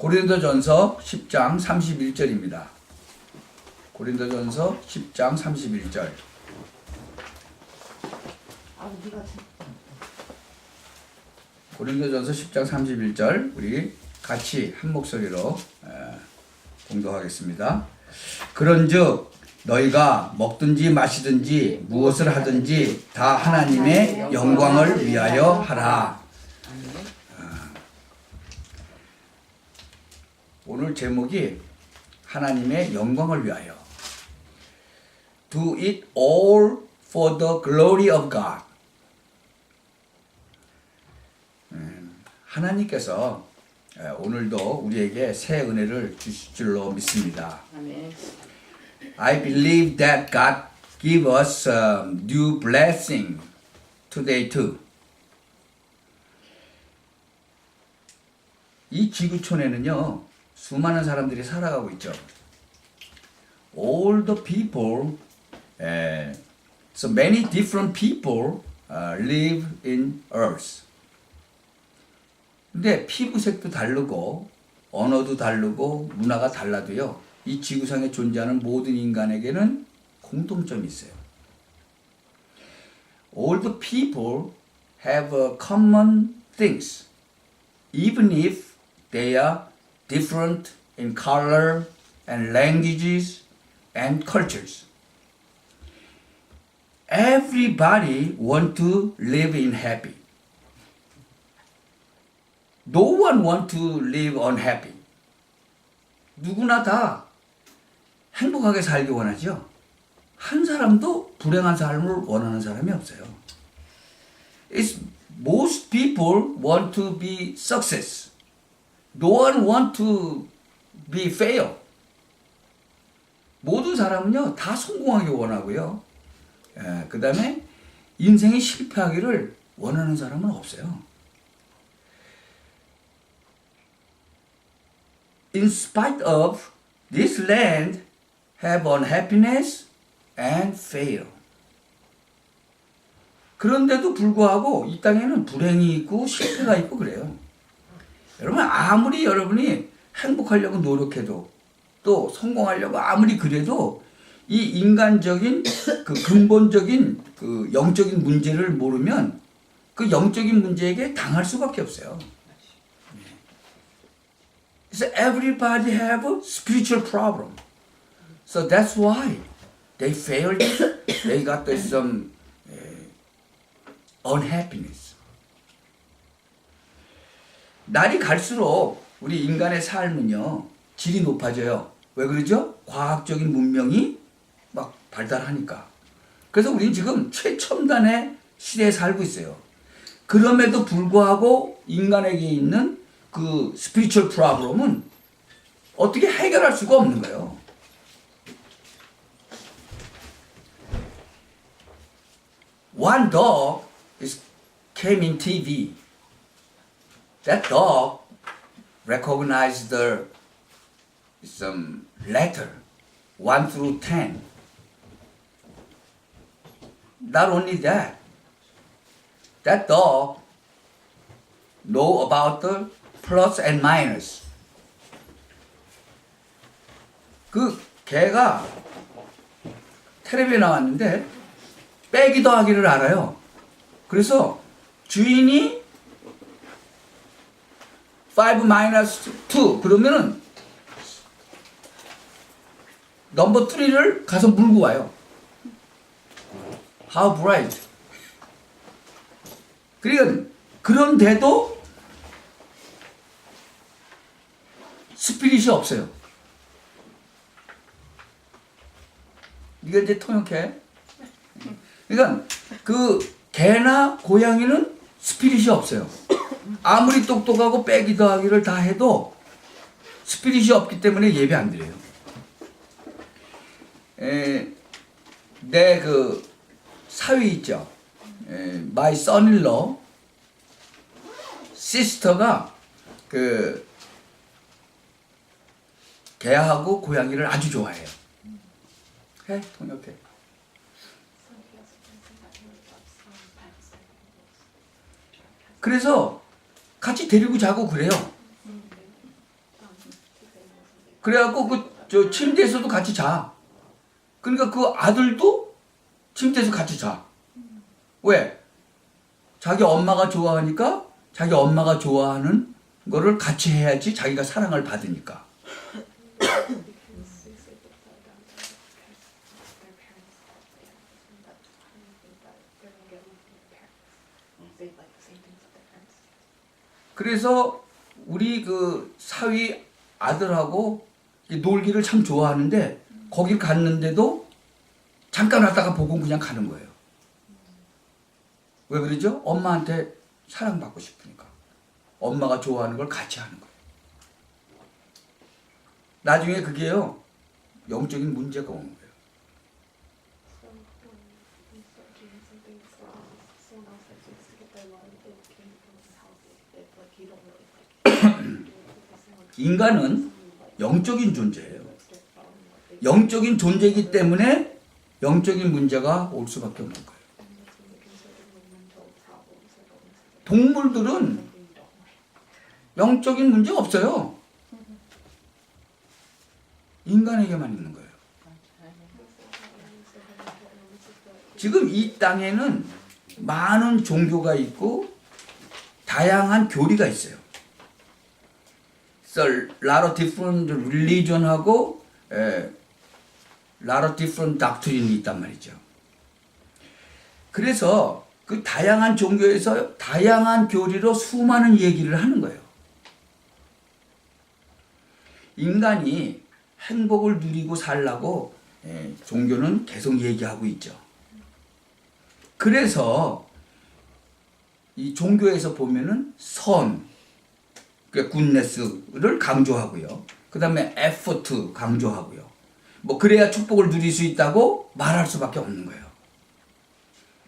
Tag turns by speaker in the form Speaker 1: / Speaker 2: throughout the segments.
Speaker 1: 고린도전서 10장 31절입니다. 고린도전서 10장 31절. 고린도전서 10장 31절 우리 같이 한 목소리로 공독하겠습니다. 그런즉 너희가 먹든지 마시든지 무엇을 하든지 다 하나님의 영광을 위하여 하라. 오늘 제목이 하나님의 영광을 위하여. Do it all for the glory of God. 하나님께서 오늘도 우리에게 새 은혜를 주실 줄로 믿습니다.
Speaker 2: 아멘.
Speaker 1: I believe that God give us new blessing today too. 이 지구촌에는요 수많은 사람들이 살아가고 있죠. All the people, so many different people live in Earth. 근데 피부색도 다르고 언어도 다르고 문화가 달라도요 이 지구상에 존재하는 모든 인간에게는 공통점이 있어요. All the people have common things, even if they are different in color and languages and cultures. Everybody want to live in happy. No one want to live unhappy. 누구나 다 행복하게 살기 원하죠. 한 사람도 불행한 삶을 원하는 사람이 없어요. It's most people want to be success. No one want to be fail. 모든 사람은요 다 성공하기 원하고요. 그 다음에 인생이 실패하기를 원하는 사람은 없어요. In spite of this land have unhappiness and fail. 그런데도 불구하고 이 땅에는 불행이 있고 실패가 있고 그래요. 여러분 아무리 여러분이 행복하려고 노력해도 또 성공하려고 아무리 그래도 이 인간적인 그 근본적인 그 영적인 문제를 모르면 그 영적인 문제에게 당할 수밖에 없어요. So everybody have a spiritual problem. So that's why they failed. They got some unhappiness. 날이 갈수록 우리 인간의 삶은요 질이 높아져요. 왜 그러죠? 과학적인 문명이 막 발달하니까. 그래서 우리는 지금 최첨단의 시대에 살고 있어요. 그럼에도 불구하고 인간에게 있는 그 스피리추얼 프로블럼은 어떻게 해결할 수가 없는 거예요. One dog came in TV. That dog recognized some letter 1 through 10. Not only that, that dog know about the plus and minus. 그 개가 텔레비에 나왔는데 빼기 더하기를 알아요. 그래서 주인이 5 minus 2 그러면은 넘버 3를 가서 물고 와요. How bright. 그러니까 그런데도 스피릿이 없어요. 이게 이제 통역해. 그러니까 그 개나 고양이는 스피릿이 없어요. 아무리 똑똑하고 빼기 더하기를 다 해도 스피릿이 없기 때문에 예배 안 드려요. 내 그 사위 있죠. My son-in-law 시스터가 그 개하고 고양이를 아주 좋아해요. 해 통역해. 그래서 같이 데리고 자고 그래요. 그래갖고 저 침대에서도 같이 자. 그러니까 그 아들도 침대에서 같이 자. 왜? 자기 엄마가 좋아하니까 자기 엄마가 좋아하는 거를 같이 해야지 자기가 사랑을 받으니까. 그래서 우리 그 사위 아들하고 놀기를 참 좋아하는데 거길 갔는데도 잠깐 왔다가 보고 그냥 가는 거예요. 왜 그러죠? 엄마한테 사랑받고 싶으니까. 엄마가 좋아하는 걸 같이 하는 거예요. 나중에 그게요, 영적인 문제가 오는 거예요. 인간은 영적인 존재예요. 영적인 존재이기 때문에 영적인 문제가 올 수밖에 없는 거예요. 동물들은 영적인 문제가 없어요. 인간에게만 있는 거예요. 지금 이 땅에는 많은 종교가 있고 다양한 교리가 있어요. So, lot of different religion하고 lot of different doctrine이 있단 말이죠. 그래서 그 다양한 종교에서 다양한 교리로 수많은 얘기를 하는 거예요. 인간이 행복을 누리고 살라고 종교는 계속 얘기하고 있죠. 그래서 이 종교에서 보면은 선, 굿네스를 강조하고요. 그 다음에 에포트 강조하고요. 뭐 그래야 축복을 누릴 수 있다고 말할 수밖에 없는 거예요.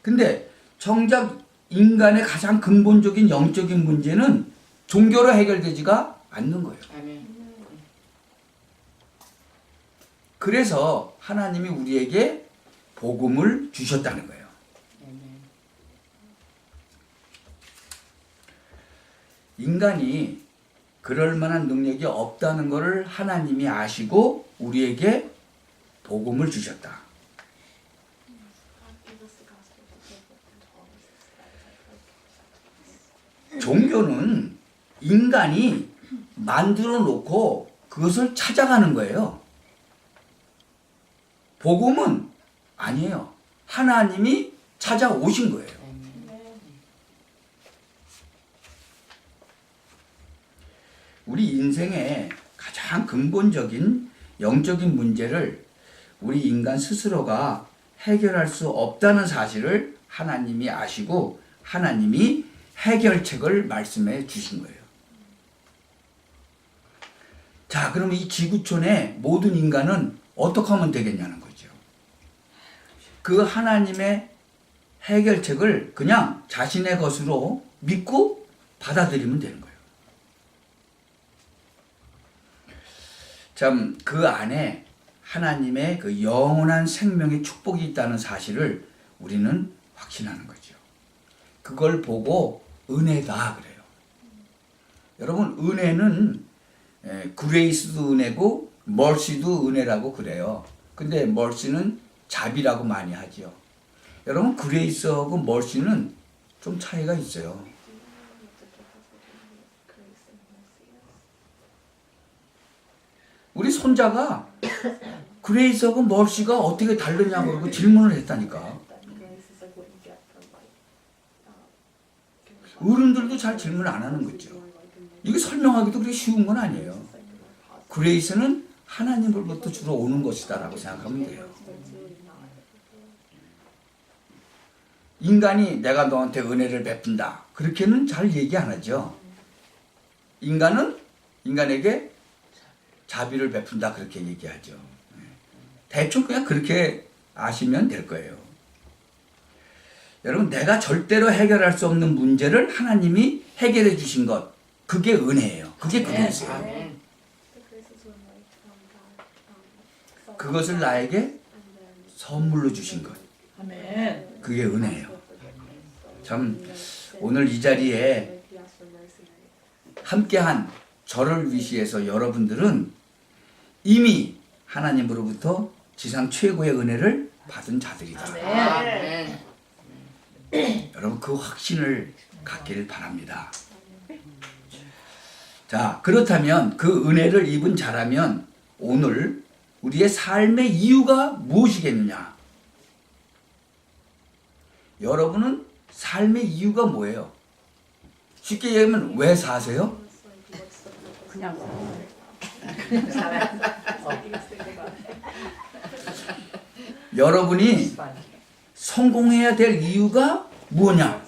Speaker 1: 근데 정작 인간의 가장 근본적인 영적인 문제는 종교로 해결되지가 않는 거예요. 그래서 하나님이 우리에게 복음을 주셨다는 거예요. 인간이 그럴 만한 능력이 없다는 것을 하나님이 아시고 우리에게 복음을 주셨다. 종교는 인간이 만들어 놓고 그것을 찾아가는 거예요. 복음은 아니에요. 하나님이 찾아오신 거예요. 우리 인생의 가장 근본적인 영적인 문제를 우리 인간 스스로가 해결할 수 없다는 사실을 하나님이 아시고 하나님이 해결책을 말씀해 주신 거예요. 자, 그럼 이 지구촌의 모든 인간은 어떻게 하면 되겠냐는 거죠. 그 하나님의 해결책을 그냥 자신의 것으로 믿고 받아들이면 되는 거예요. 참, 그 안에 하나님의 그 영원한 생명의 축복이 있다는 사실을 우리는 확신하는 거죠. 그걸 보고 은혜다 그래요. 여러분, 은혜는 그레이스도 은혜고 멀시도 은혜라고 그래요. 근데 멀시는 자비라고 많이 하죠. 여러분, 그레이스하고 멀시는 좀 차이가 있어요. 우리 손자가 그레이스하고 멀시가 어떻게 다르냐고 그러고 질문을 했다니까. 어른들도 잘 질문 안 하는 거죠. 이게 설명하기도 그렇게 쉬운 건 아니에요. 그레이스는 하나님으로부터 주로 오는 것이다라고 생각하면 돼요. 인간이 내가 너한테 은혜를 베푼다 그렇게는 잘 얘기 안 하죠. 인간은 인간에게 자비를 베푼다 그렇게 얘기하죠. 대충 그냥 그렇게 아시면 될 거예요. 여러분, 내가 절대로 해결할 수 없는 문제를 하나님이 해결해 주신 것, 그게 은혜예요. 그게 그레이스예요. 그것을 나에게 선물로 주신 것, 그게 은혜예요. 참, 오늘 이 자리에 함께한 저를 위시해서 여러분들은 이미 하나님으로부터 지상 최고의 은혜를 받은 자들이다.
Speaker 2: 아멘.
Speaker 1: 여러분 그 확신을 갖기를 바랍니다. 자, 그렇다면 그 은혜를 입은 자라면 오늘 우리의 삶의 이유가 무엇이겠느냐? 여러분은 삶의 이유가 뭐예요? 쉽게 얘기하면 왜 사세요?
Speaker 2: 그냥
Speaker 1: 여러분이 성공해야 될 이유가 뭐냐?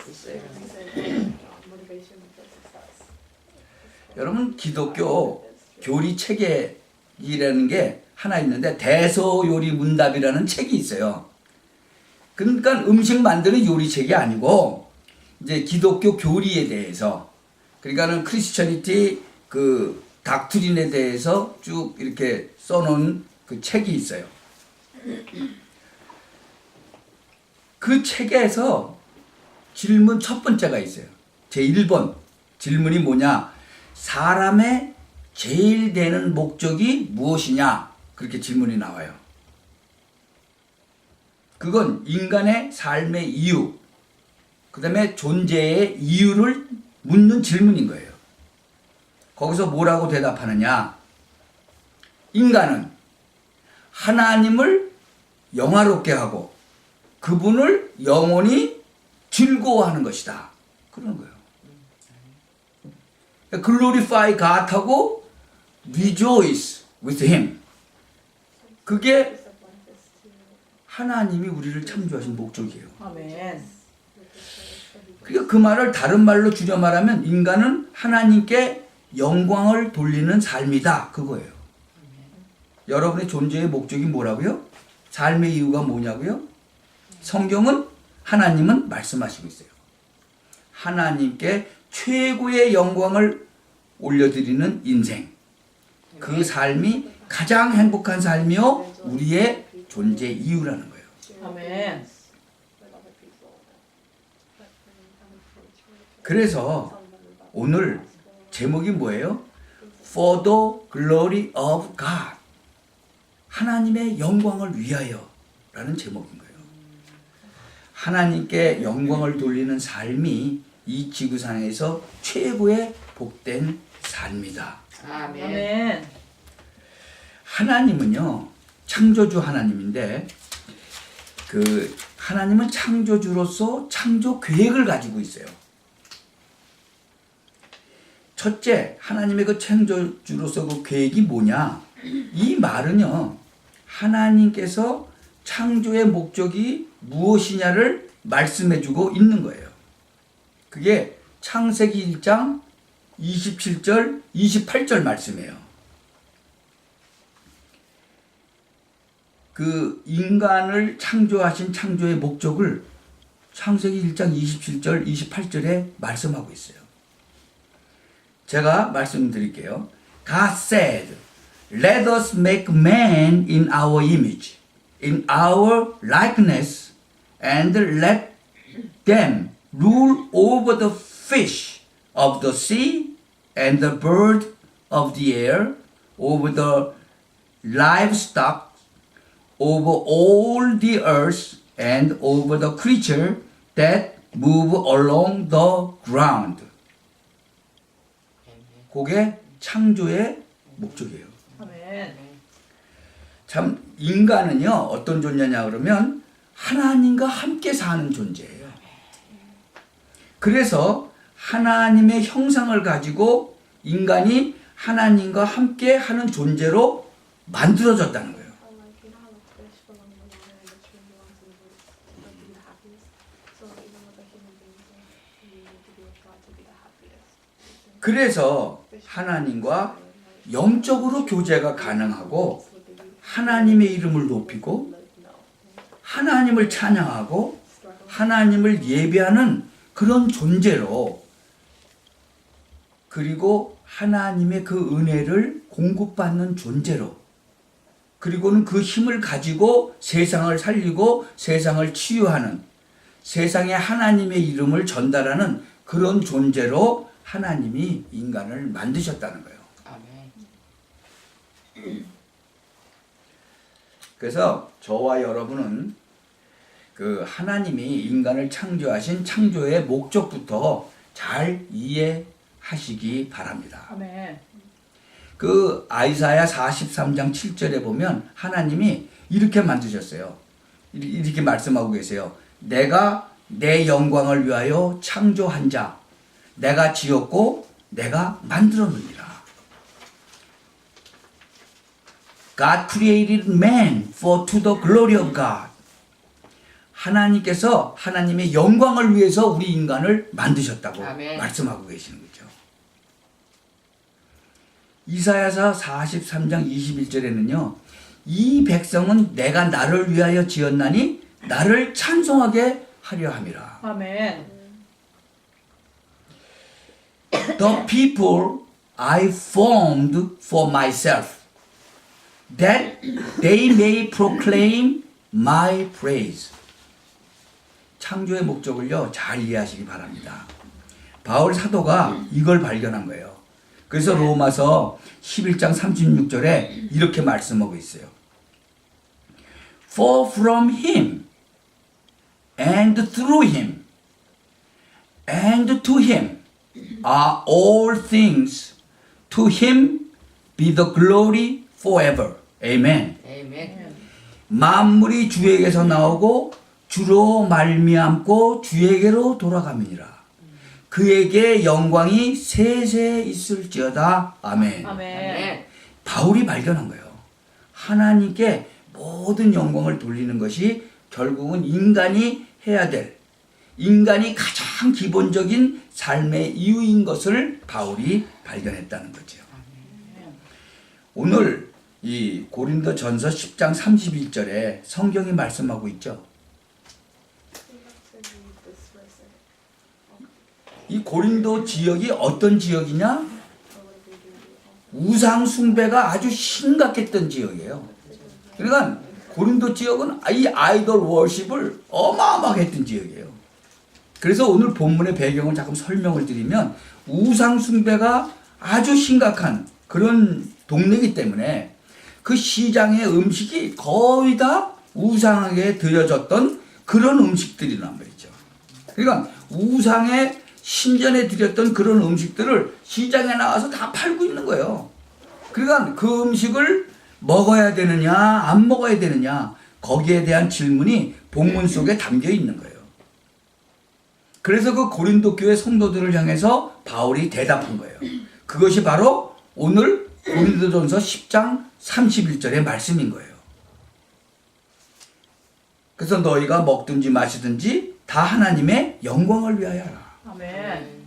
Speaker 1: 여러분 기독교 교리 체계이라는 게 하나 있는데 대서요리문답이라는 책이 있어요. 그러니까 음식 만드는 요리책이 아니고 이제 기독교 교리에 대해서 그러니까는 크리스천리티 그 닥트린에 대해서 쭉 이렇게 써놓은 그 책이 있어요. 그 책에서 질문 첫 번째가 있어요. 제1번 질문이 뭐냐? 사람의 제일 되는 목적이 무엇이냐? 그렇게 질문이 나와요. 그건 인간의 삶의 이유, 그 다음에 존재의 이유를 묻는 질문인 거예요. 거기서 뭐라고 대답하느냐? 인간은 하나님을 영화롭게 하고 그분을 영원히 즐거워하는 것이다. 그런 거예요. Glorify God하고 Rejoice with Him. 그게 하나님이 우리를 창조하신 목적이에요.
Speaker 2: 아멘.
Speaker 1: 그러니까 그 말을 다른 말로 줄여 말하면 인간은 하나님께 영광을 돌리는 삶이다. 그거예요. 여러분의 존재의 목적이 뭐라고요? 삶의 이유가 뭐냐고요? 성경은 하나님은 말씀하시고 있어요. 하나님께 최고의 영광을 올려드리는 인생. 그 삶이 가장 행복한 삶이요. 우리의 존재 이유라는 거예요.
Speaker 2: 아멘.
Speaker 1: 그래서 오늘 제목이 뭐예요? For the glory of God. 하나님의 영광을 위하여 라는 제목인 거예요. 하나님께 영광을 돌리는 삶이 이 지구상에서 최고의 복된 삶이다.
Speaker 2: 아멘.
Speaker 1: 하나님은요, 창조주 하나님인데, 그, 하나님은 창조주로서 창조 계획을 가지고 있어요. 첫째, 하나님의 그 창조주로서 그 계획이 뭐냐? 이 말은요, 하나님께서 창조의 목적이 무엇이냐를 말씀해주고 있는 거예요. 그게 창세기 1장 27절, 28절 말씀이에요. 그 인간을 창조하신 창조의 목적을 창세기 1장 27절, 28절에 말씀하고 있어요. 제가 말씀드릴게요. God said, Let us make man in our image, in our likeness, and let them rule over the fish of the sea, and the bird of the air, over the livestock, over all the earth, and over the creature that move along the ground. 그게 창조의 목적이에요.
Speaker 2: 아멘.
Speaker 1: 참 인간은요 어떤 존재냐 그러면 하나님과 함께 사는 존재예요. 그래서 하나님의 형상을 가지고 인간이 하나님과 함께 하는 존재로 만들어졌다는 거예요. 그래서 하나님과 영적으로 교제가 가능하고 하나님의 이름을 높이고 하나님을 찬양하고 하나님을 예배하는 그런 존재로 그리고 하나님의 그 은혜를 공급받는 존재로 그리고는 그 힘을 가지고 세상을 살리고 세상을 치유하는 세상에 하나님의 이름을 전달하는 그런 존재로 하나님이 인간을 만드셨다는 거예요.
Speaker 3: 아멘.
Speaker 1: 그래서 저와 여러분은 그 하나님이 인간을 창조하신 창조의 목적부터 잘 이해하시기 바랍니다.
Speaker 2: 아멘.
Speaker 1: 그 아이사야 43장 7절에 보면 하나님이 이렇게 만드셨어요. 이렇게 말씀하고 계세요. 내가 내 영광을 위하여 창조한 자, 내가 지었고 내가 만들었느니라. God created man for to the glory of God. 하나님께서 하나님의 영광을 위해서 우리 인간을 만드셨다고
Speaker 3: 아멘.
Speaker 1: 말씀하고 계시는 거죠. 이사야서 43장 21절에는요. 이 백성은 내가 나를 위하여 지었나니 나를 찬송하게 하려 함이라.
Speaker 2: 아멘.
Speaker 1: The people I formed for myself, that they may proclaim my praise. 창조의 목적을요, 잘 이해하시기 바랍니다. 바울 사도가 이걸 발견한 거예요. 그래서 로마서 11장 36절에 이렇게 말씀하고 있어요. For from him and through him and to him are all things. To him be the glory forever. Amen.
Speaker 3: 아멘.
Speaker 1: 만물이 주에게서 나오고 주로 말미암고 주에게로 돌아감이니라. 그에게 영광이 세세 있을지어다. 아멘.
Speaker 2: 아멘.
Speaker 1: 바울이 발견한 거예요. 하나님께 모든 영광을 돌리는 것이 결국은 인간이 해야 될, 인간이 가장 기본적인 삶의 이유인 것을 바울이 발견했다는 거죠. 오늘 이 고린도 전서 10장 31절에 성경이 말씀하고 있죠. 이 고린도 지역이 어떤 지역이냐? 우상 숭배가 아주 심각했던 지역이에요. 그러니까 고린도 지역은 이 아이돌 워십을 어마어마하게 했던 지역이에요. 그래서 오늘 본문의 배경을 조금 설명을 드리면 우상 숭배가 아주 심각한 그런 동네이기 때문에 그 시장의 음식이 거의 다 우상에게 드려졌던 그런 음식들이란 말이죠. 그러니까 우상에 신전에 드렸던 그런 음식들을 시장에 나와서 다 팔고 있는 거예요. 그러니까 그 음식을 먹어야 되느냐 안 먹어야 되느냐 거기에 대한 질문이 본문 속에 담겨 있는 거예요. 그래서 그 고린도 교회 성도들을 향해서 바울이 대답한 거예요. 그것이 바로 오늘 고린도전서 10장 31절의 말씀인 거예요. 그래서 너희가 먹든지 마시든지 다 하나님의 영광을 위하여 하라.
Speaker 2: 아멘.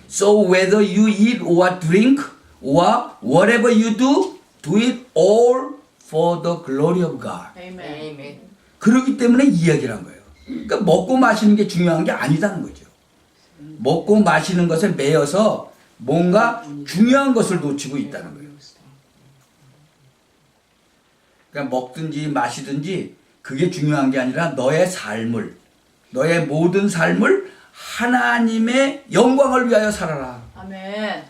Speaker 1: So whether you eat or drink or whatever you do, do it all for the glory of God.
Speaker 2: 아멘.
Speaker 3: 아멘.
Speaker 1: 그렇기 때문에 이야기를 한 거예요. 그러니까 먹고 마시는 게 중요한 게 아니다는 거죠. 먹고 마시는 것에 매여서 뭔가 중요한 것을 놓치고 있다는 거예요. 그러니까 먹든지 마시든지 그게 중요한 게 아니라 너의 삶을, 너의 모든 삶을 하나님의 영광을 위하여 살아라.
Speaker 2: 아멘.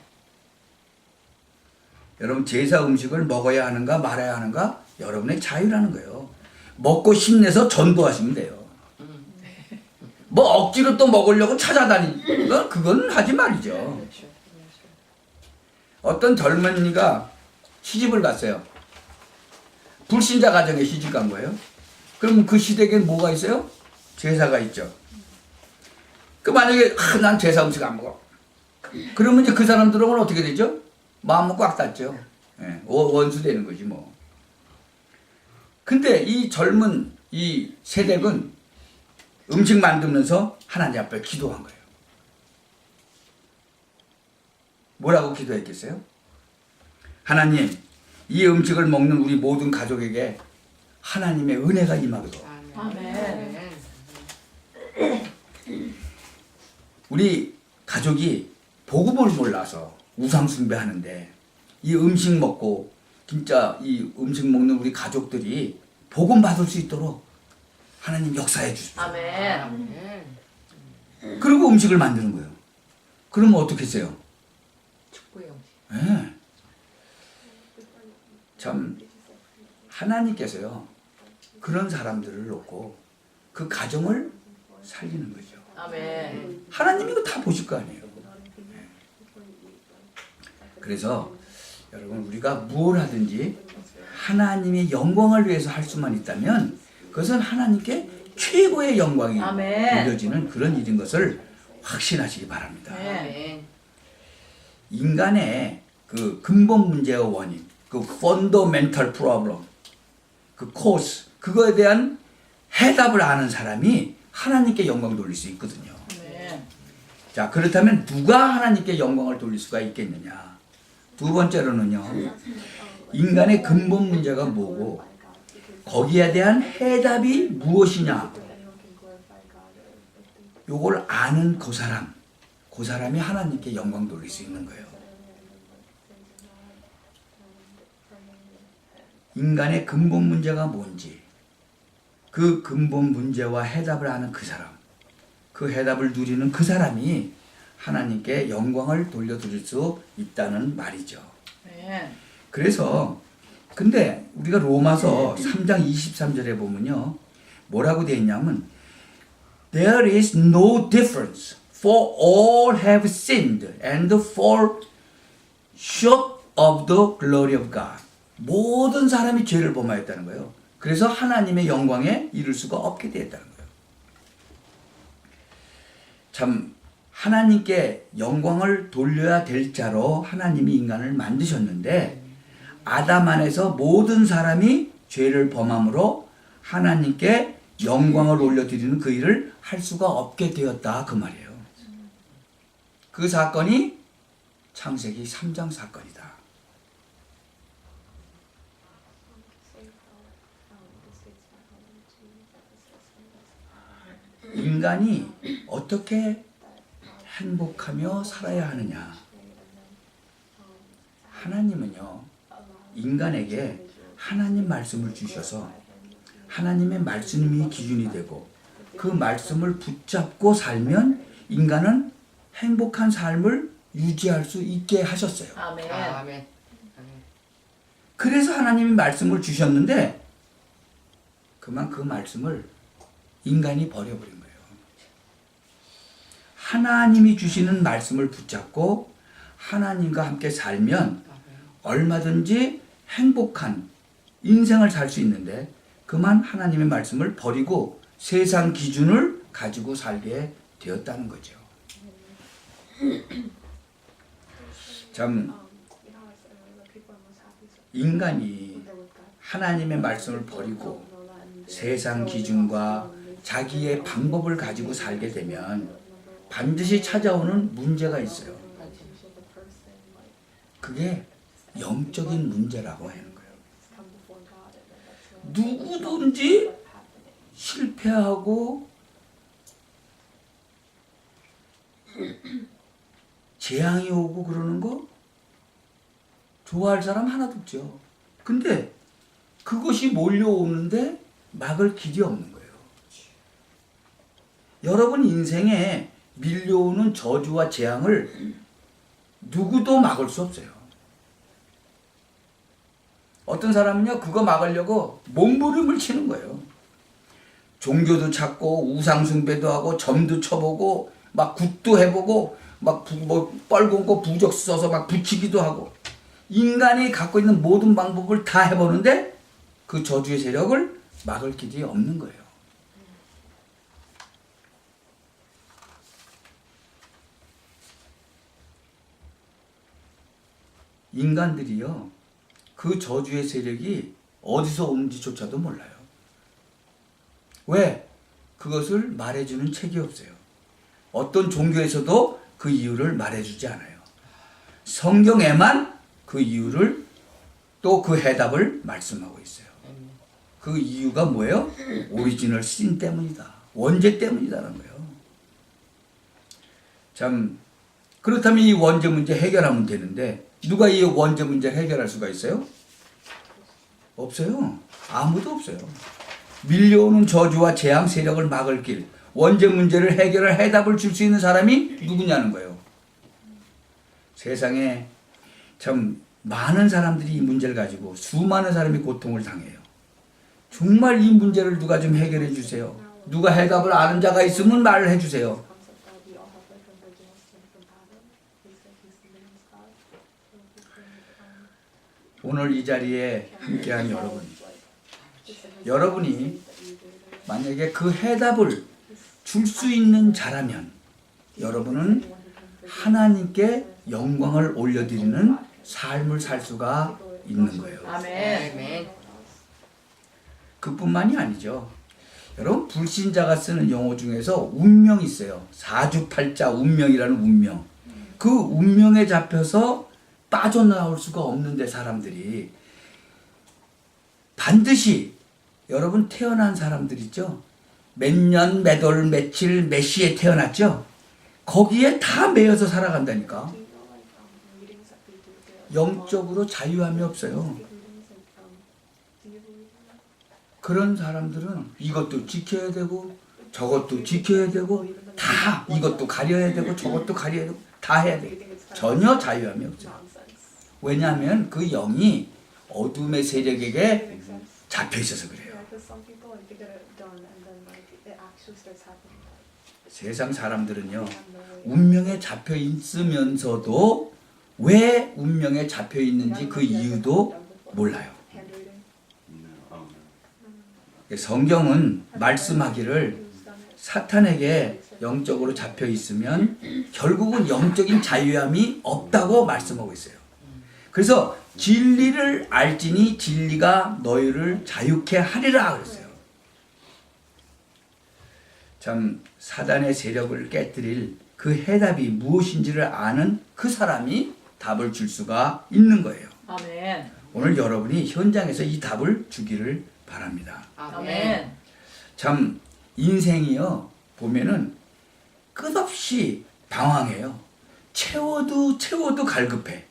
Speaker 1: 여러분 제사 음식을 먹어야 하는가 말아야 하는가 여러분의 자유라는 거예요. 먹고 힘내서 전도하시면 돼요. 뭐 억지로 또 먹으려고 찾아다니는 그건 하지 말이죠. 어떤 젊은이가 시집을 갔어요. 불신자 가정에 시집 간 거예요. 그럼 그 시댁엔 뭐가 있어요? 제사가 있죠. 그 만약에 난 제사 음식 안 먹어. 그러면 이제 그 사람들은 어떻게 되죠? 마음은 꽉 닫죠. 예, 원수 되는 거지 뭐. 근데 이 젊은 이 세댁은 음식 만들면서 하나님 앞에 기도한 거예요. 뭐라고 기도했겠어요? 하나님, 이 음식을 먹는 우리 모든 가족에게 하나님의 은혜가 임하도록.
Speaker 2: 아멘.
Speaker 1: 우리 가족이 복음을 몰라서 우상 숭배하는데 이 음식 먹고 진짜 이 음식 먹는 우리 가족들이 복음 받을 수 있도록 하나님 역사해 주십시오.
Speaker 2: 아멘.
Speaker 3: 아멘.
Speaker 1: 그리고 음식을 만드는 거예요. 그러면 어떻게 했어요?
Speaker 3: 축구의 음식.
Speaker 1: 네. 참 하나님께서요 그런 사람들을 놓고 그 가정을 살리는 거죠.
Speaker 2: 아멘.
Speaker 1: 하나님이 이거 다 보실 거 아니에요. 그래서 여러분 우리가 무엇을 하든지 하나님의 영광을 위해서 할 수만 있다면 그것은 하나님께 최고의 영광이
Speaker 2: 아멘.
Speaker 1: 돌려지는 그런 일인 것을 확신하시기 바랍니다.
Speaker 2: 아멘.
Speaker 1: 인간의 그 근본 문제의 원인, 그 fundamental problem, 그 cause, 그거에 대한 해답을 아는 사람이 하나님께 영광 돌릴 수 있거든요.
Speaker 2: 아멘.
Speaker 1: 자, 그렇다면 누가 하나님께 영광을 돌릴 수가 있겠느냐? 두 번째로는요, 인간의 근본 문제가 뭐고 거기에 대한 해답이 무엇이냐? 요걸 아는 그 사람이 하나님께 영광 돌릴 수 있는 거예요. 인간의 근본 문제가 뭔지 그 근본 문제와 해답을 아는 그 사람, 그 해답을 누리는 그 사람이 하나님께 영광을 돌려드릴 수 있다는 말이죠.
Speaker 2: 아멘.
Speaker 1: 그래서 근데 우리가 로마서 3장 23절에 보면요, 뭐라고 되어 있냐면 There is no difference, for all have sinned and fall short of the glory of God. 모든 사람이 죄를 범하였다는 거예요. 그래서 하나님의 영광에 이를 수가 없게 되었다는 거예요. 참 하나님께 영광을 돌려야 될 자로 하나님이 인간을 만드셨는데 아담 안에서 모든 사람이 죄를 범함으로 하나님께 영광을 올려드리는 그 일을 할 수가 없게 되었다 그 말이에요. 그 사건이 창세기 3장 사건이다. 인간이 어떻게 행복하며 살아야 하느냐? 하나님은요, 인간에게 하나님 말씀을 주셔서 하나님의 말씀이 기준이 되고 그 말씀을 붙잡고 살면 인간은 행복한 삶을 유지할 수 있게 하셨어요.
Speaker 2: 아멘.
Speaker 3: 아멘.
Speaker 1: 그래서 하나님이 말씀을 주셨는데 그만 그 말씀을 인간이 버려버린 거예요. 하나님이 주시는 말씀을 붙잡고 하나님과 함께 살면 얼마든지 행복한 인생을 살 수 있는데 그만 하나님의 말씀을 버리고 세상 기준을 가지고 살게 되었다는 거죠. 참 인간이 하나님의 말씀을 버리고 세상 기준과 자기의 방법을 가지고 살게 되면 반드시 찾아오는 문제가 있어요. 그게 영적인 문제라고 하는 거예요. 누구든지 실패하고 재앙이 오고 그러는 거 좋아할 사람 하나도 없죠. 근데 그것이 몰려오는데 막을 길이 없는 거예요. 여러분 인생에 밀려오는 저주와 재앙을 누구도 막을 수 없어요. 어떤 사람은요, 그거 막으려고 몸부림을 치는 거예요. 종교도 찾고 우상숭배도 하고 점도 쳐보고 막 굿도 해보고 막 빨간 거 부적 써서 막 붙이기도 하고 인간이 갖고 있는 모든 방법을 다 해보는데 그 저주의 세력을 막을 길이 없는 거예요. 인간들이요, 그 저주의 세력이 어디서 오는지조차도 몰라요. 왜? 그것을 말해주는 책이 없어요. 어떤 종교에서도 그 이유를 말해주지 않아요. 성경에만 그 이유를 또 그 해답을 말씀하고 있어요. 그 이유가 뭐예요? 오리지널 신 때문이다. 원죄 때문이다라는 거예요. 참 그렇다면 이 원죄 문제 해결하면 되는데 누가 이 원죄 문제를 해결할 수가 있어요? 없어요. 아무도 없어요. 밀려오는 저주와 재앙 세력을 막을 길, 원죄 문제를 해결할 해답을 줄 수 있는 사람이 누구냐는 거예요. 세상에 참 많은 사람들이 이 문제를 가지고 수많은 사람이 고통을 당해요. 정말 이 문제를 누가 좀 해결해 주세요. 누가 해답을 아는 자가 있으면 말을 해 주세요. 오늘 이 자리에 함께한 여러분이 만약에 그 해답을 줄 수 있는 자라면 여러분은 하나님께 영광을 올려드리는 삶을 살 수가 있는 거예요.
Speaker 2: 아멘.
Speaker 3: 아멘.
Speaker 1: 그뿐만이 아니죠. 여러분 불신자가 쓰는 용어 중에서 운명이 있어요. 사주팔자 운명이라는 운명. 그 운명에 잡혀서 빠져나올 수가 없는데 사람들이 반드시 여러분 태어난 사람들 있죠. 몇 년, 몇 월, 며칠, 몇 시에 태어났죠. 거기에 다 매여서 살아간다니까. 영적으로 자유함이 없어요. 그런 사람들은 이것도 지켜야 되고 저것도 지켜야 되고 다 이것도 가려야 되고 저것도 가려야 되고 다 해야 돼. 전혀 자유함이 없어요. 왜냐하면 그 영이 어둠의 세력에게 잡혀 있어서 그래요. 세상 사람들은요 운명에 잡혀 있으면서도 왜 운명에 잡혀 있는지 그 이유도 몰라요. 성경은 말씀하기를 사탄에게 영적으로 잡혀 있으면 결국은 영적인 자유함이 없다고 말씀하고 있어요. 그래서 진리를 알지니 진리가 너희를 자유케 하리라 그랬어요. 참 사단의 세력을 깨뜨릴 그 해답이 무엇인지를 아는 그 사람이 답을 줄 수가 있는 거예요.
Speaker 2: 아멘.
Speaker 1: 오늘 여러분이 현장에서 이 답을 주기를 바랍니다.
Speaker 2: 아멘.
Speaker 1: 참 인생이요 보면은 끝없이 방황해요. 채워도 갈급해.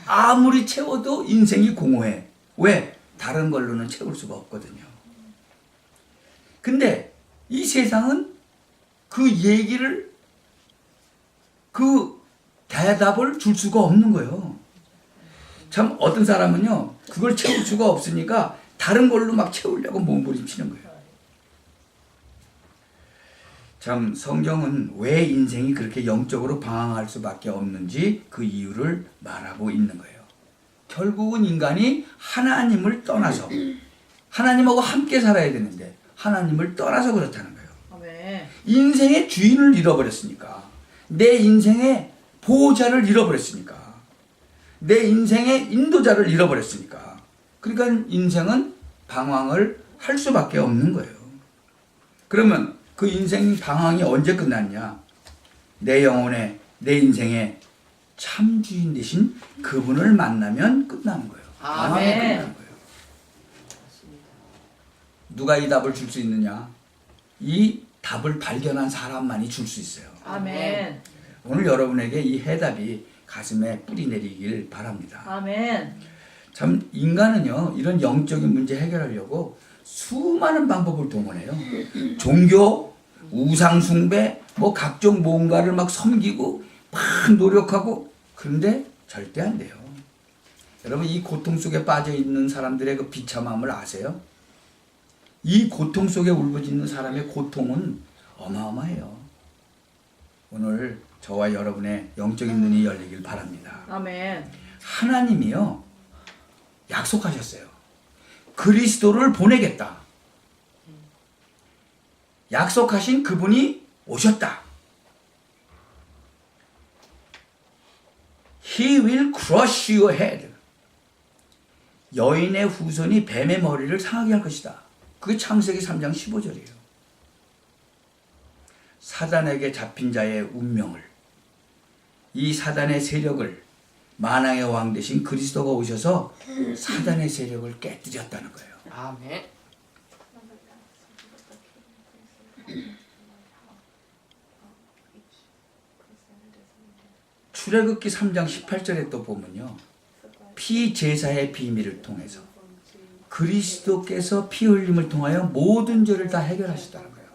Speaker 1: 아무리 채워도 인생이 공허해. 왜? 다른 걸로는 채울 수가 없거든요. 근데 이 세상은 그 얘기를 그 대답을 줄 수가 없는 거예요. 참 어떤 사람은요 그걸 채울 수가 없으니까 다른 걸로 막 채우려고 몸부림치는 거예요. 참 성경은 왜 인생이 그렇게 영적으로 방황할 수밖에 없는지 그 이유를 말하고 있는 거예요. 결국은 인간이 하나님을 떠나서 하나님하고 함께 살아야 되는데 하나님을 떠나서 그렇다는 거예요.
Speaker 2: 아멘.
Speaker 1: 인생의 주인을 잃어버렸으니까, 내 인생의 보호자를 잃어버렸으니까, 내 인생의 인도자를 잃어버렸으니까, 그러니까 인생은 방황을 할 수밖에 없는 거예요. 그러면 그 인생 방황이 언제 끝났냐? 내 영혼의, 내 인생의 참 주인 되신 그분을 만나면 끝나는 거예요. 방황이
Speaker 2: 아멘.
Speaker 1: 끝나는 거예요. 누가 이 답을 줄 수 있느냐? 이 답을 발견한 사람만이 줄 수 있어요.
Speaker 2: 아멘.
Speaker 1: 오늘 여러분에게 이 해답이 가슴에 뿌리 내리길 바랍니다.
Speaker 2: 아멘.
Speaker 1: 참 인간은요 이런 영적인 문제 해결하려고 수많은 방법을 동원해요. 종교, 우상숭배, 뭐 각종 뭔가를 막 섬기고 막 노력하고, 그런데 절대 안 돼요. 여러분 이 고통 속에 빠져 있는 사람들의 그 비참함을 아세요? 이 고통 속에 울부짖는 사람의 고통은 어마어마해요. 오늘 저와 여러분의 영적인 눈이 열리길 바랍니다.
Speaker 2: 아멘.
Speaker 1: 하나님이요 약속하셨어요. 그리스도를 보내겠다. 약속하신 그분이 오셨다. He will crush your head. 여인의 후손이 뱀의 머리를 상하게 할 것이다. 그게 창세기 3장 15절이에요. 사단에게 잡힌 자의 운명을, 이 사단의 세력을 만왕의 왕 대신 그리스도가 오셔서 사단의 세력을 깨뜨렸다는 거예요.
Speaker 3: 아멘.
Speaker 1: 출애굽기 3장 18절에 또 보면요, 피제사의 비밀을 통해서 그리스도께서 피 흘림을 통하여 모든 죄를 다 해결하시다는 거예요.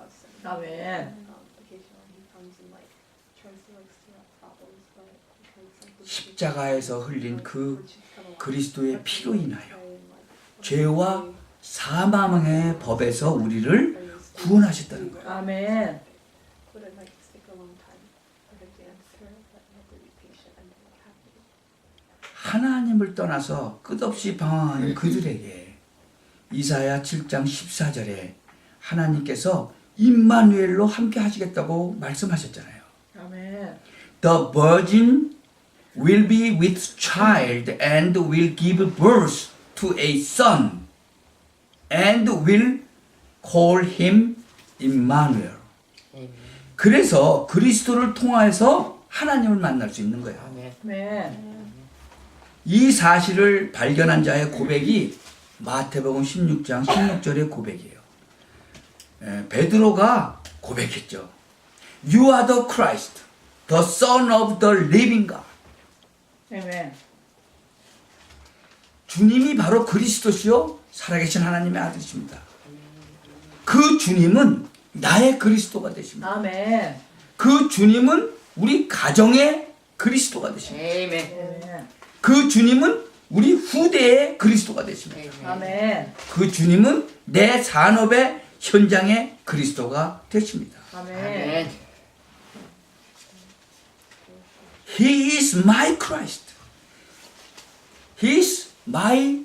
Speaker 2: 아멘.
Speaker 1: 십자가에서 흘린 그 그리스도의 피로 인하여 죄와 사망의 법에서 우리를 구원하셨다는 거예요.
Speaker 2: 아멘.
Speaker 4: Would it like take a long time for him to answer, but you have to be patient and then happy.
Speaker 1: 하나님을 떠나서 끝없이 방황하는 그들에게 이사야 7장 14절에 하나님께서 임마누엘로 함께 하시겠다고 말씀하셨잖아요.
Speaker 2: 아멘.
Speaker 1: The virgin will be with child and will give birth to a son and will call him Emmanuel. 그래서 그리스도를 통해서 하나님을 만날 수 있는 거예요.
Speaker 2: 아멘.
Speaker 1: 이 사실을 발견한 자의 고백이 마태복음 16장 16절의 고백이에요. 베드로가 고백했죠. You are the Christ, the Son of the living God.
Speaker 2: 아멘.
Speaker 1: 주님이 바로 그리스도시요 살아계신 하나님의 아들이십니다. 그 주님은 나의 그리스도가 되십니다.
Speaker 2: 아멘.
Speaker 1: 그 주님은 우리 가정의 그리스도가 되십니다.
Speaker 2: 아멘.
Speaker 1: 그 주님은 우리 후대의 그리스도가 되십니다.
Speaker 2: 아멘.
Speaker 1: 그 주님은 내 산업의 현장의 그리스도가 되십니다.
Speaker 2: 아멘.
Speaker 1: He is my Christ. He is my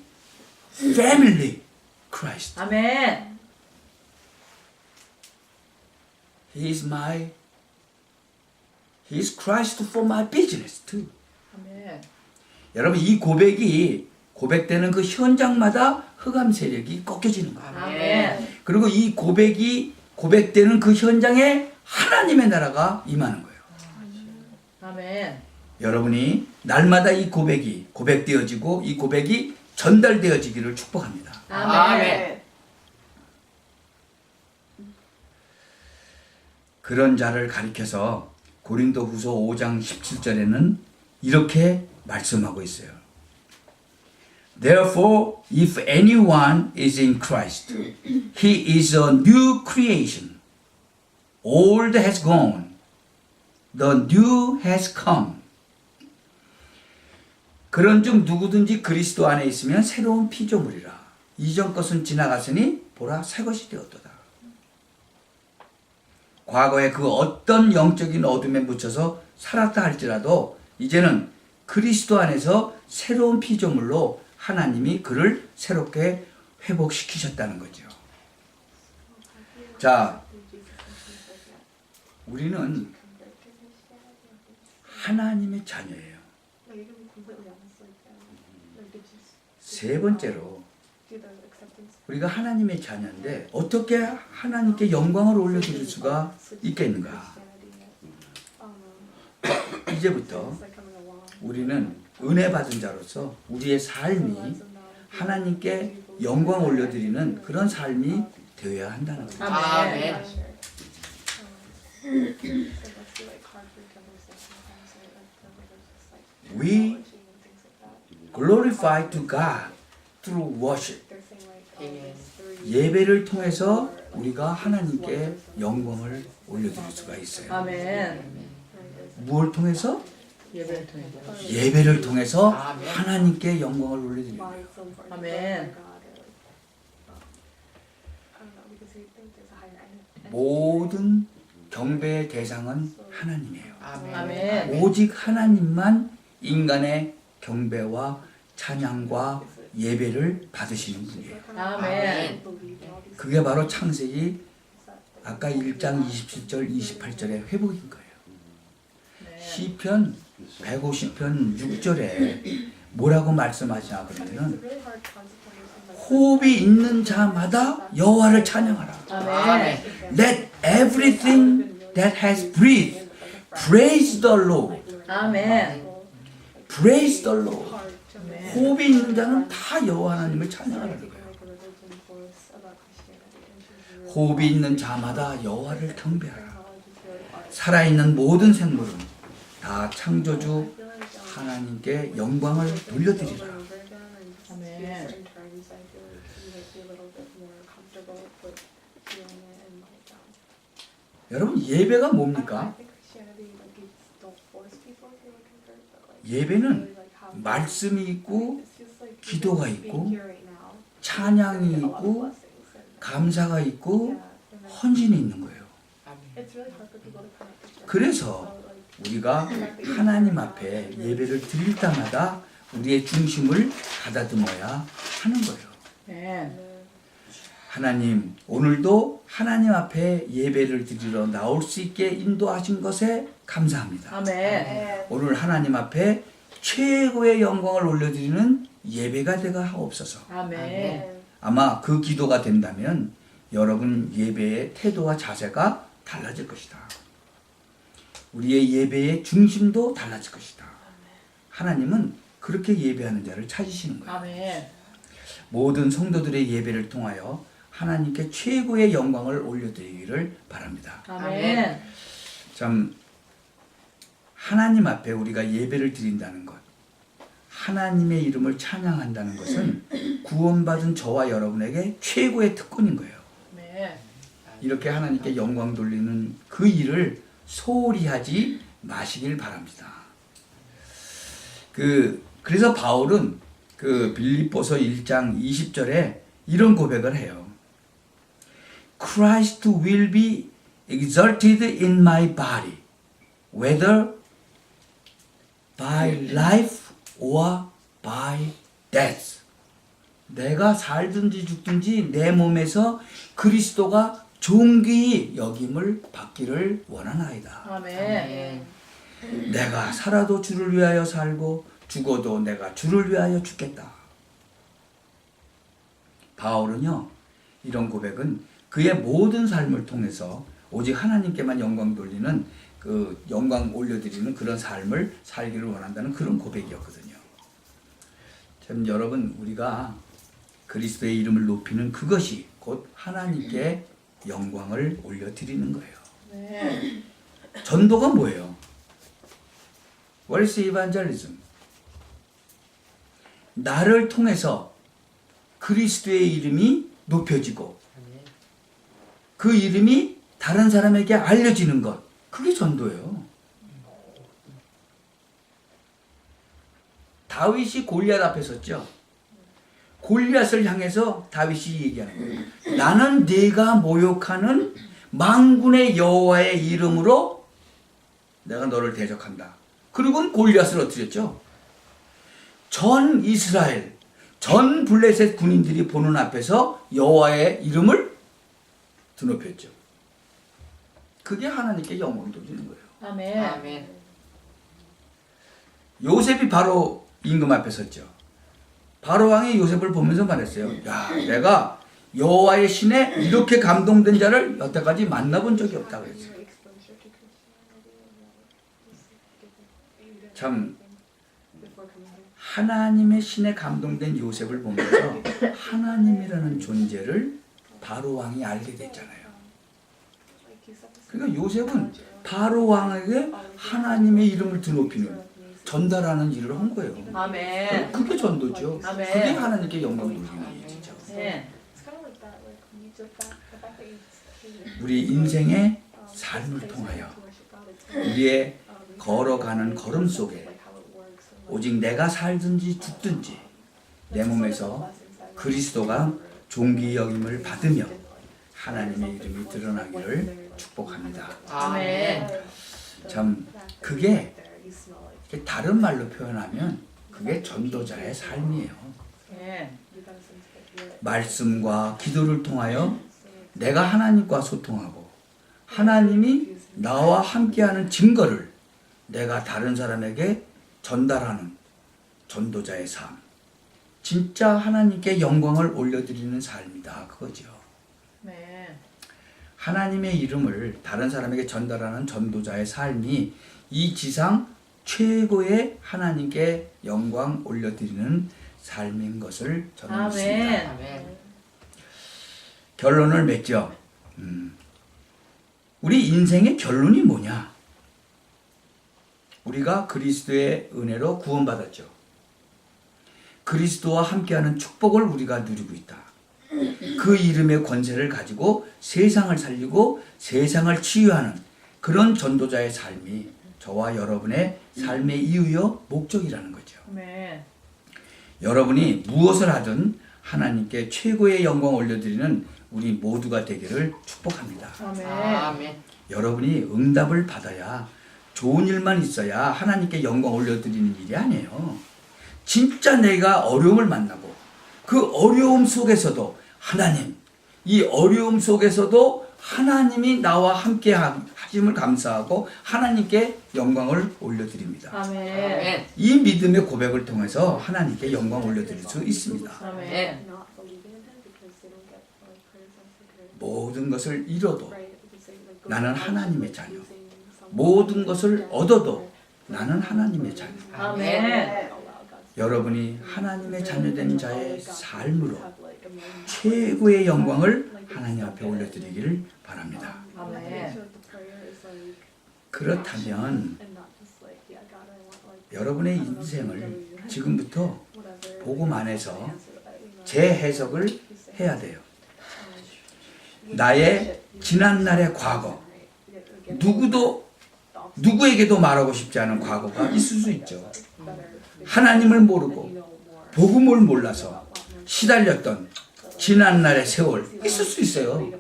Speaker 1: family Christ.
Speaker 2: 아멘.
Speaker 1: He is Christ for my business too.
Speaker 2: 아멘.
Speaker 1: 여러분 이 고백이 고백되는 그 현장마다 흑암 세력이 꺾여지는 거예요.
Speaker 2: 아멘.
Speaker 1: 그리고 이 고백이 고백되는 그 현장에 하나님의 나라가 임하는 거예요.
Speaker 2: 아멘.
Speaker 1: 여러분이 날마다 이 고백이 고백되어지고 이 고백이 전달되어지기를 축복합니다.
Speaker 2: 아멘.
Speaker 1: 그런 자를 가리켜서 고린도후서 5장 17절에는 이렇게 말씀하고 있어요. Therefore, if anyone is in Christ, he is a new creation. Old has gone, the new has come. 그런즉 누구든지 그리스도 안에 있으면 새로운 피조물이라. 이전 것은 지나갔으니 보라 새 것이 되었도다. 과거에 그 어떤 영적인 어둠에 묻혀서 살았다 할지라도 이제는 그리스도 안에서 새로운 피조물로 하나님이 그를 새롭게 회복시키셨다는 거죠. 자, 우리는 하나님의 자녀예요.
Speaker 4: Like you can be completely honest like that. Like did you
Speaker 1: 세 번째로
Speaker 4: do the acceptance?
Speaker 1: 우리가 하나님의 자녀인데 어떻게 하나님께 영광을 올려드릴 수가 있겠는가? 이제부터
Speaker 4: It's like coming along.
Speaker 1: 우리는 은혜 받은 자로서 우리의 삶이 하나님께 영광 올려드리는 그런 삶이 되어야 한다는 거예요.
Speaker 2: 아멘.
Speaker 1: We glorify to God through worship. 예배를 통해서 우리가 하나님께 영광을 올려드릴 수가 있어요.
Speaker 2: 아멘.
Speaker 1: 무엇을 통해서?
Speaker 2: 예배를 통해서.
Speaker 1: 예배를 통해서 하나님께 영광을 올려드립니다.
Speaker 2: 아멘.
Speaker 1: 모든 경배의 대상은 하나님이에요.
Speaker 2: 아멘.
Speaker 1: 오직 하나님만 인간의 경배와 찬양과 예배를 받으시는 분이에요.
Speaker 2: 아멘.
Speaker 1: 그게 바로 창세기 아까 1장 27절 28절의 회복인 거예요. 시편 150편 6절에 뭐라고 말씀하시냐 그러면은 호흡이 있는 자마다 여호와를 찬양하라.
Speaker 2: 아멘.
Speaker 1: Let everything that has breathed praise the Lord.
Speaker 2: 아멘.
Speaker 1: Praise the Lord. 호흡이 있는 자는 다 여호와 하나님을 찬양하라는 거예요. 호흡이 있는 자마다 여호와를 경배하라. 살아있는 모든 생물은 다 창조주 하나님께 영광을 돌려드리라.
Speaker 2: 아멘.
Speaker 1: 여러분 예배가 뭡니까? 예배는 말씀이 있고 기도가 있고 찬양이
Speaker 4: get a lot of
Speaker 1: 있고
Speaker 4: blessings and
Speaker 1: 감사가 있고
Speaker 4: yeah, and then
Speaker 1: 헌신이 있는 거예요.
Speaker 3: 아멘.
Speaker 4: it's really hard for people to connect with them.
Speaker 1: 그래서
Speaker 4: So, like,
Speaker 1: 우리가 하나님 앞에 예배를 드릴 때마다 우리의 중심을 가다듬어야 하는 거예요.
Speaker 3: 아멘.
Speaker 1: 하나님, 오늘도 하나님 앞에 예배를 드리러 나올 수 있게 인도하신 것에 감사합니다.
Speaker 3: 아멘.
Speaker 4: and
Speaker 1: 오늘 하나님 앞에 최고의 영광을 올려드리는 예배가 되가 하옵소서.
Speaker 3: 아멘.
Speaker 1: 아마 그 기도가 된다면 여러분 예배의 태도와 자세가 달라질 것이다. 우리의 예배의 중심도 달라질 것이다. 하나님은 그렇게 예배하는 자를 찾으시는 거예요.
Speaker 3: 아멘.
Speaker 1: 모든 성도들의 예배를 통하여 하나님께 최고의 영광을 올려드리기를 바랍니다.
Speaker 3: 아멘.
Speaker 1: 참 하나님 앞에 우리가 예배를 드린다는 것, 하나님의 이름을 찬양한다는 것은 구원받은 저와 여러분에게 최고의 특권인 거예요.
Speaker 3: 아멘.
Speaker 1: 이렇게 하나님께 영광 돌리는 그 일을 소홀히 하지 마시길 바랍니다. 그래서 바울은 그 빌립보서 1장 20절에 이런 고백을 해요. Christ will be exalted in my body, whether by life or by death. 내가 살든지 죽든지 내 몸에서 그리스도가 존귀히 여김을 받기를 원하나이다.
Speaker 3: 아멘.
Speaker 1: 내가 살아도 주를 위하여 살고 죽어도 내가 주를 위하여 죽겠다. 바울은요, 이런 고백은 그의 모든 삶을 통해서 오직 하나님께만 영광 돌리는 그 영광 올려드리는 그런 삶을 살기를 원한다는 그런 고백이었거든요. 참 여러분, 우리가 그리스도의 이름을 높이는 그것이 곧 하나님께 영광을 올려드리는 거예요.
Speaker 3: 네.
Speaker 1: 전도가 뭐예요? What is evangelism? 나를 통해서 그리스도의 이름이 높여지고
Speaker 3: 아멘.
Speaker 1: 그 이름이 다른 사람에게 알려지는 것, 그게 전도예요. 다윗이 골리앗 앞에 섰죠. 골리앗을 향해서 다윗이 얘기하는 거예요. 나는 네가 모욕하는 만군의 여호와의 이름으로 내가 너를 대적한다. 그리고는 골리앗을 엎드렸죠. 전 이스라엘, 전 블레셋 군인들이 보는 앞에서 여호와의 이름을 드높였죠. 그게 하나님께 영광 돌리는 거예요.
Speaker 3: 아멘.
Speaker 2: 아멘.
Speaker 1: 요셉이 바로 임금 앞에 섰죠. 바로 왕이 요셉을 보면서 말했어요. 야, 내가 여호와의 신에 이렇게 감동된 자를 여태까지 만나본 적이 없다고 했어요. 참 하나님의 신에 감동된 요셉을 보면서 하나님이라는 존재를 바로 왕이 알게 됐잖아요. 그러니까 요셉은 바로 왕에게 하나님의 이름을 드높이는, 전달하는 일을 한 거예요.
Speaker 3: 아멘.
Speaker 1: 그게 전도죠.
Speaker 3: 아멘.
Speaker 1: 그게 하나님께 영광 돌리는 일이죠.
Speaker 3: 네.
Speaker 1: 우리 인생의 삶을 통하여 우리의 걸어가는 걸음 속에 오직 내가 살든지 죽든지 내 몸에서 그리스도가 존귀 여김을 받으며 하나님의 이름이 드러나기를 축복합니다.
Speaker 3: 아멘.
Speaker 1: 참 그게 다른 말로 표현하면 그게 전도자의 삶이에요.
Speaker 3: 네.
Speaker 1: 말씀과 기도를 통하여 내가 하나님과 소통하고 하나님이 나와 함께하는 증거를 내가 다른 사람에게 전달하는 전도자의 삶. 진짜 하나님께 영광을 올려드리는 삶이다. 그거죠.
Speaker 3: 네.
Speaker 1: 하나님의 이름을 다른 사람에게 전달하는 전도자의 삶이 이 지상 최고의 하나님께 영광 올려드리는 삶인 것을 저는 믿습니다.
Speaker 3: 아멘.
Speaker 2: 아멘.
Speaker 1: 결론을 맺죠. 우리 인생의 결론이 뭐냐? 우리가 그리스도의 은혜로 구원받았죠. 그리스도와 함께하는 축복을 우리가 누리고 있다. 그 이름의 권세를 가지고 세상을 살리고 세상을 치유하는 그런 전도자의 삶이 저와 여러분의 삶의 이유요 목적이라는 거죠.
Speaker 3: 네.
Speaker 1: 여러분이 무엇을 하든 하나님께 최고의 영광 올려드리는 우리 모두가 되기를 축복합니다.
Speaker 3: 아멘.
Speaker 2: 아멘.
Speaker 1: 여러분이 응답을 받아야 좋은 일만 있어야 하나님께 영광 올려드리는 일이 아니에요. 진짜 내가 어려움을 만나고 그 어려움 속에서도 하나님, 이 어려움 속에서도 하나님이 나와 함께 하심을 감사하고 하나님께 영광을 올려드립니다.
Speaker 3: 아멘.
Speaker 2: 아멘.
Speaker 1: 이 믿음의 고백을 통해서 하나님께 영광 올려드릴 수 있습니다.
Speaker 3: 아멘.
Speaker 4: not believing in him because they don't get like prayers answered.
Speaker 1: 모든 것을 잃어도
Speaker 4: Right? Because they like go
Speaker 1: 나는
Speaker 4: through
Speaker 1: 하나님의
Speaker 4: hardship,
Speaker 1: 자녀.
Speaker 4: losing someone.
Speaker 1: 모든 것을 얻어도 나는 하나님의 자녀.
Speaker 3: 아멘.
Speaker 1: 여러분이 하나님의 자녀된 자의 삶으로 최고의 영광을 하나님 앞에 올려드리기를 바랍니다.
Speaker 3: 아멘.
Speaker 1: 그렇다면 여러분의 인생을 지금부터 복음 안에서 재해석을 해야 돼요. 나의 지난날의 과거, 누구에게도 말하고 싶지 않은 과거가 있을 수 있죠. 하나님을 모르고 복음을 몰라서 시달렸던 지난날의 세월 있을 수 있어요.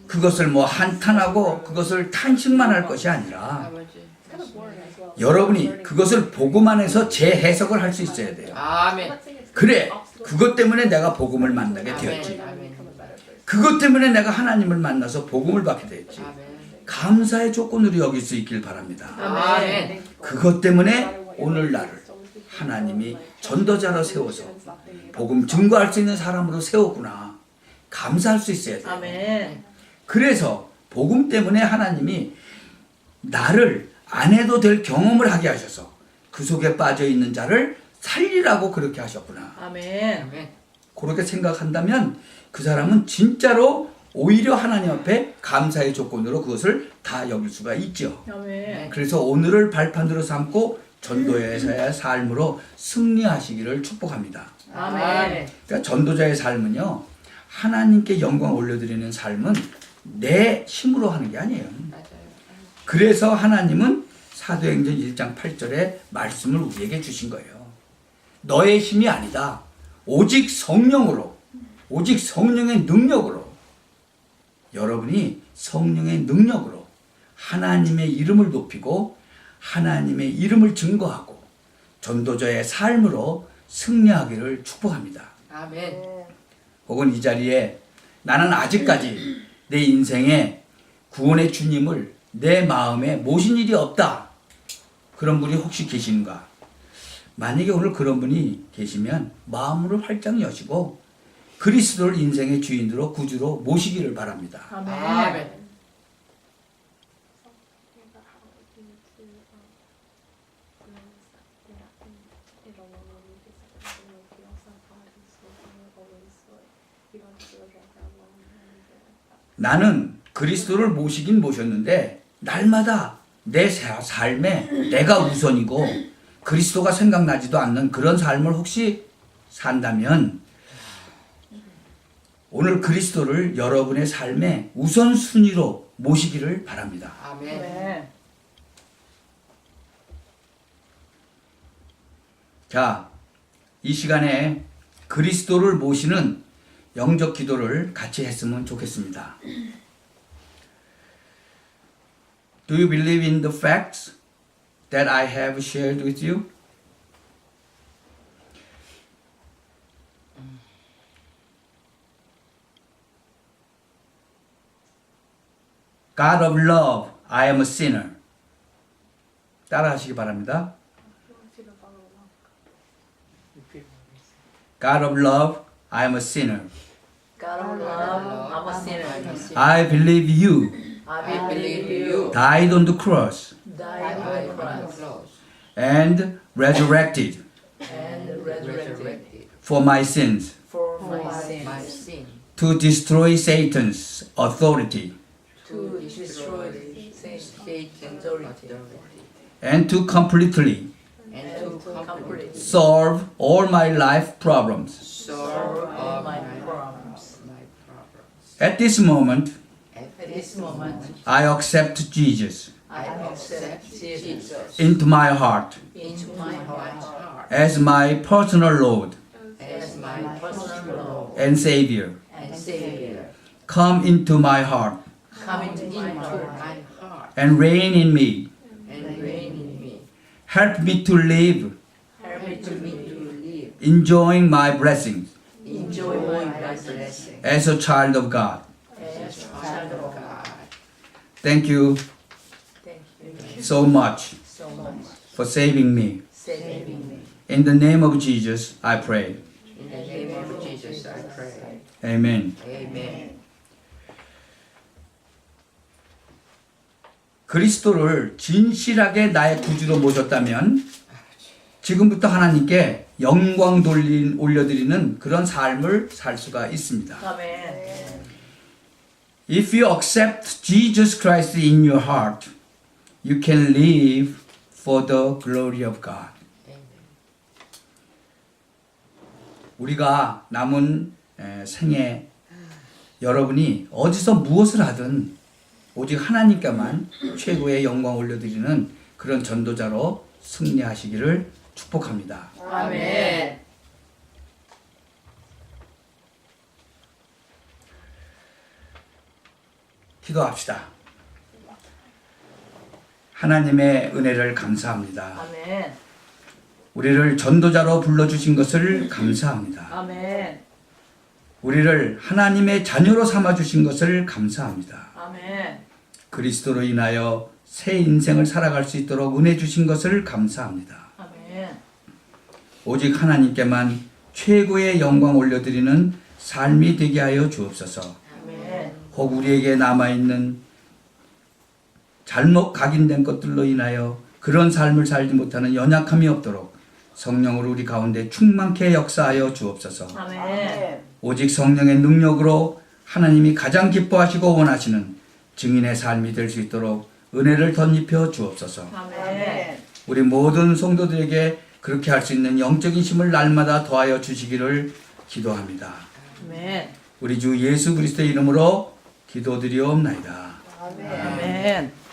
Speaker 1: 그것을 뭐 한탄하고 그것을 탄식만 할 것이 아니라 여러분이 그것을 복음 안에서 재해석을 할 수 있어야 돼요.
Speaker 2: 아멘.
Speaker 1: 그래, 그것 때문에 내가 복음을 만나게 되었지.
Speaker 2: 아멘.
Speaker 1: 그것 때문에 내가 하나님을 만나서 복음을 받게 되었지.
Speaker 2: 아멘.
Speaker 1: 감사의 조건으로 여길 수 있길 바랍니다.
Speaker 2: 아멘.
Speaker 1: 그것 때문에 오늘 나를 하나님이 전도자로 세워서 복음 증거할 수 있는 사람으로 세웠구나. 감사할 수 있어야 돼요.
Speaker 3: 아멘.
Speaker 1: 그래서 복음 때문에 하나님이 나를 안 해도 될 경험을 하게 하셔서 그 속에 빠져 있는 자를 살리라고 그렇게 하셨구나.
Speaker 3: 아멘.
Speaker 2: 아멘.
Speaker 1: 그렇게 생각한다면 그 사람은 진짜로 오히려 하나님 앞에 감사의 조건으로 그것을 다 여길 수가 있죠.
Speaker 3: 아멘.
Speaker 1: 그래서 오늘을 발판으로 삼고 전도자의 삶으로 승리하시기를 축복합니다.
Speaker 3: 아멘.
Speaker 1: 그러니까 전도자의 삶은요, 하나님께 영광 올려드리는 삶은 내 힘으로 하는 게 아니에요.
Speaker 2: 맞아요.
Speaker 1: 그래서 하나님은 사도행전 1장 8절에 말씀을 우리에게 주신 거예요. 너의 힘이 아니다. 오직 성령으로, 오직 성령의 능력으로, 여러분이 성령의 능력으로 하나님의 이름을 높이고 하나님의 이름을 증거하고 전도자의 삶으로 승리하기를 축복합니다.
Speaker 2: 아멘.
Speaker 1: 혹은 이 자리에 나는 아직까지 내 인생에 구원의 주님을 내 마음에 모신 일이 없다. 그런 분이 혹시 계신가? 만약에 오늘 그런 분이 계시면 마음을 활짝 여시고 그리스도를 인생의 주인으로 구주로 모시기를 바랍니다.
Speaker 3: 아멘.
Speaker 2: 아멘.
Speaker 1: 나는 그리스도를 모시긴 모셨는데 날마다 내 삶에 내가 우선이고 그리스도가 생각나지도 않는 그런 삶을 혹시 산다면 오늘 그리스도를 여러분의 삶의 우선순위로 모시기를 바랍니다.
Speaker 2: 아멘.
Speaker 3: 아멘.
Speaker 1: 자, 이 시간에 그리스도를 모시는 영적 기도를 같이 했으면 좋겠습니다. Do you believe in the facts that I have shared with you? God of love, I am a sinner. 따라 하시기 바랍니다. God of love, I am a sinner.
Speaker 3: God of love, I'm a sinner.
Speaker 1: I believe you
Speaker 3: I believe you
Speaker 1: died on the cross
Speaker 3: died on the cross
Speaker 1: and resurrected
Speaker 3: and resurrected
Speaker 1: for my sins
Speaker 3: for my
Speaker 2: my
Speaker 3: sins
Speaker 2: sin
Speaker 1: to destroy Satan's authority
Speaker 3: to destroy Satan's authority
Speaker 1: and to completely
Speaker 2: and to complete
Speaker 1: solve all my life problems.
Speaker 2: solve all
Speaker 3: my
Speaker 2: my
Speaker 3: problems.
Speaker 1: At this moment,
Speaker 3: At this moment,
Speaker 1: I accept Jesus
Speaker 3: I accept Jesus
Speaker 1: into my heart
Speaker 3: into my heart
Speaker 1: as my personal Lord
Speaker 3: as my personal Lord
Speaker 1: and Savior.
Speaker 3: and Savior.
Speaker 1: Come into my heart
Speaker 3: Come into my heart
Speaker 1: and reign in me.
Speaker 3: and reign in me.
Speaker 1: Help me to live,
Speaker 3: Help me to live,
Speaker 1: enjoying my blessings
Speaker 3: enjoy my blessing
Speaker 1: as a child of God.
Speaker 3: as a child of God.
Speaker 1: Thank you
Speaker 3: Thank you
Speaker 1: so much
Speaker 3: so much
Speaker 1: for saving me.
Speaker 3: saving me.
Speaker 1: In the name of Jesus, I pray.
Speaker 3: In the name of Jesus I pray.
Speaker 1: Amen.
Speaker 3: Amen.
Speaker 1: 그리스도를 진실하게 나의 구주로 모셨다면 지금부터 하나님께 영광 올려드리는 그런 삶을 살 수가 있습니다.
Speaker 3: 아멘.
Speaker 1: If you accept Jesus Christ in your heart, you can live for the glory of God. 우리가 남은 생에 여러분이 어디서 무엇을 하든 오직 하나님께만 최고의 영광 올려드리는 그런 전도자로 승리하시기를 축복합니다.
Speaker 3: 아멘.
Speaker 1: 기도합시다. 하나님의 은혜를 감사합니다.
Speaker 3: 아멘.
Speaker 1: 우리를 전도자로 불러주신 것을 감사합니다.
Speaker 3: 아멘.
Speaker 1: 우리를 하나님의 자녀로 삼아주신 것을 감사합니다.
Speaker 3: 아멘.
Speaker 1: 그리스도로 인하여 새 인생을 살아갈 수 있도록 은혜 주신 것을 감사합니다.
Speaker 3: 아멘.
Speaker 1: 오직 하나님께만 최고의 영광 올려드리는 삶이 되게 하여 주옵소서.
Speaker 3: 아멘.
Speaker 1: 혹 우리에게 남아있는 잘못 각인된 것들로 인하여 그런 삶을 살지 못하는 연약함이 없도록 성령으로 우리 가운데 충만케 역사하여 주옵소서.
Speaker 3: 아멘.
Speaker 1: 오직 성령의 능력으로 하나님이 가장 기뻐하시고 원하시는 증인의 삶이 될 수 있도록 은혜를 덧입혀 주옵소서.
Speaker 3: 아멘.
Speaker 1: 우리 모든 성도들에게 그렇게 할 수 있는 영적인 힘을 날마다 더하여 주시기를 기도합니다.
Speaker 3: 아멘.
Speaker 1: 우리 주 예수 그리스도의 이름으로 기도드리옵나이다.
Speaker 3: 아멘.